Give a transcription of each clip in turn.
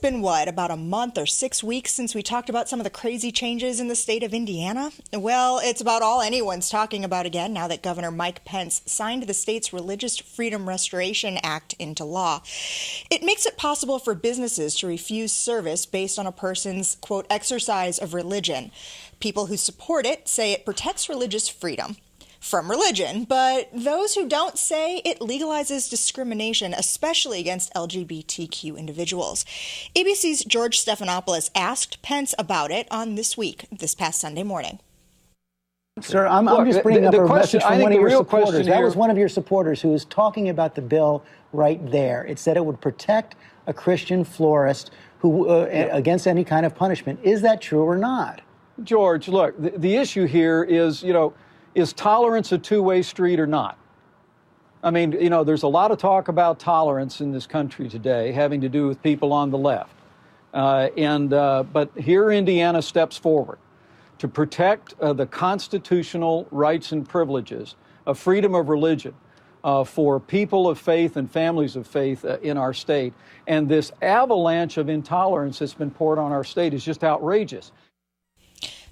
been, about a month or 6 weeks since we talked about some of the crazy changes in the state of Indiana? Well, it's about all anyone's talking about again now that Governor Mike Pence signed the state's Religious Freedom Restoration Act into law. It makes it possible for businesses to refuse service based on a person's, quote, exercise of religion. People who support it say it protects religious freedom from religion, but those who don't say it legalizes discrimination, especially against LGBTQ individuals. ABC's George Stephanopoulos asked Pence about it on This Week this past Sunday morning. Sir, I'm just bringing up a message from one of your supporters. That was one of your supporters who was talking about the bill right there. It said it would protect a Christian florist who against any kind of punishment. Is that true or not? George, look, the issue here is, is tolerance a two-way street or not? I mean, there's a lot of talk about tolerance in this country today having to do with people on the left. But here Indiana steps forward to protect the constitutional rights and privileges of freedom of religion for people of faith and families of faith in our state. And this avalanche of intolerance that's been poured on our state is just outrageous.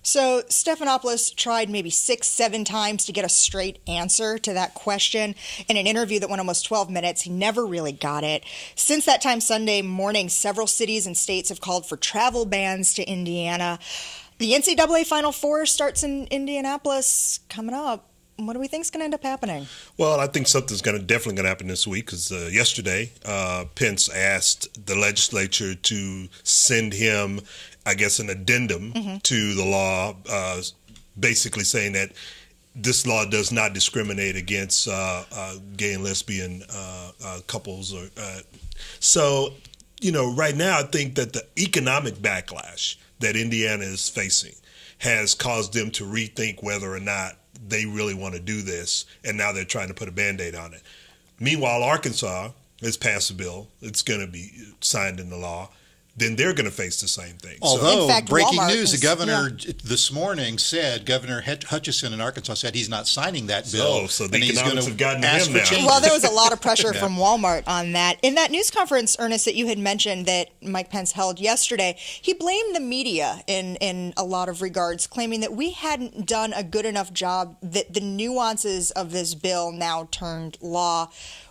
So Stephanopoulos tried maybe 6-7 times to get a straight answer to that question. In an interview that went almost 12 minutes, he never really got it. Since that time Sunday morning, several cities and states have called for travel bans to Indiana. The NCAA Final Four starts in Indianapolis coming up. What do we think is going to end up happening? Well, I think something's definitely going to happen this week because yesterday Pence asked the legislature to send him, I guess, an addendum to the law, basically saying that this law does not discriminate against gay and lesbian couples. So, right now I think that the economic backlash that Indiana is facing has caused them to rethink whether or not they really want to do this, and now they're trying to put a Band-Aid on it. Meanwhile, Arkansas has passed a bill. It's going to be signed into law. Then they're going to face the same thing. Although, in fact, breaking news, the governor this morning said, Governor Hutchison in Arkansas said he's not signing that bill. So the economics have gotten to him now. Well, there was a lot of pressure from Walmart on that. In that news conference, Ernest, that you had mentioned that Mike Pence held yesterday, he blamed the media in a lot of regards, claiming that we hadn't done a good enough job, that the nuances of this bill now turned law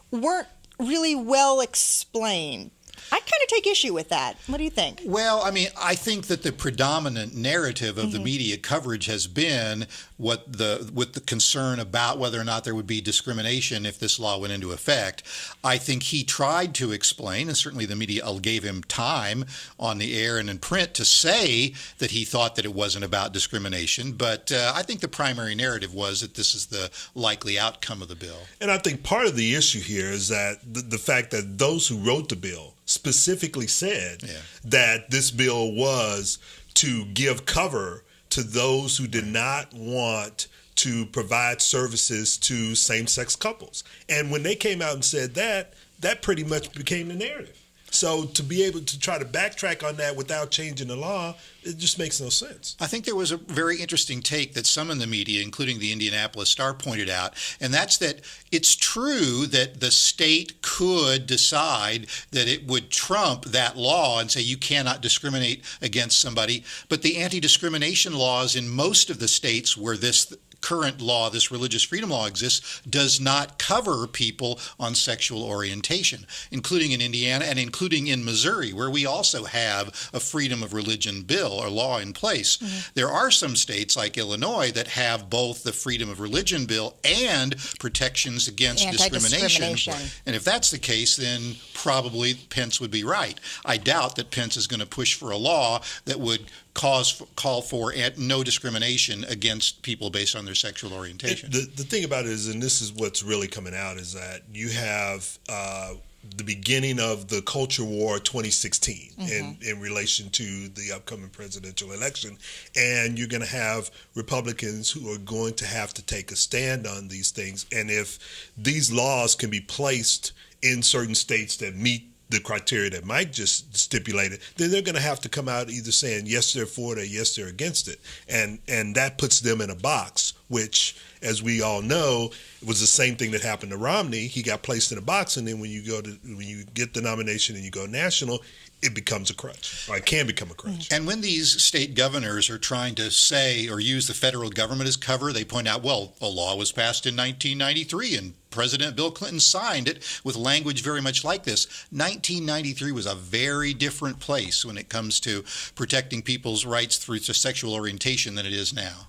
weren't really well explained. I kind of take issue with that. What do you think? Well, I mean, I think that the predominant narrative of the media coverage has been with the concern about whether or not there would be discrimination if this law went into effect. I think he tried to explain, and certainly the media gave him time on the air and in print to say that he thought that it wasn't about discrimination. But I think the primary narrative was that this is the likely outcome of the bill. And I think part of the issue here is that the fact that those who wrote the bill specifically said that this bill was to give cover to those who did not want to provide services to same-sex couples. And when they came out and said that, that pretty much became the narrative. So to be able to try to backtrack on that without changing the law, it just makes no sense. I think there was a very interesting take that some in the media, including the Indianapolis Star, pointed out, and that's that it's true that the state could decide that it would trump that law and say you cannot discriminate against somebody, but the anti-discrimination laws in most of the states where this current law, this religious freedom law exists, does not cover people on sexual orientation, including in Indiana and including in Missouri, where we also have a freedom of religion bill or law in place. There are some states like Illinois that have both the freedom of religion bill and protections against discrimination. And if that's the case, then probably Pence would be right. I doubt that Pence is going to push for a law that would call for no discrimination against people based on their sexual orientation. The thing about it is, and this is what's really coming out, is that you have the beginning of the culture war 2016 in relation to the upcoming presidential election. And you're going to have Republicans who are going to have to take a stand on these things. And if these laws can be placed in certain states that meet the criteria that Mike just stipulated, then they're going to have to come out either saying yes, they're for it, or yes, they're against it. And that puts them in a box, which, as we all know, it was the same thing that happened to Romney. He got placed in a box, and then when you get the nomination and you go national, it becomes a crutch, or it can become a crutch. And when these state governors are trying to say or use the federal government as cover, they point out, well, a law was passed in 1993 and President Bill Clinton signed it with language very much like this. 1993 was a very different place when it comes to protecting people's rights through sexual orientation than it is now.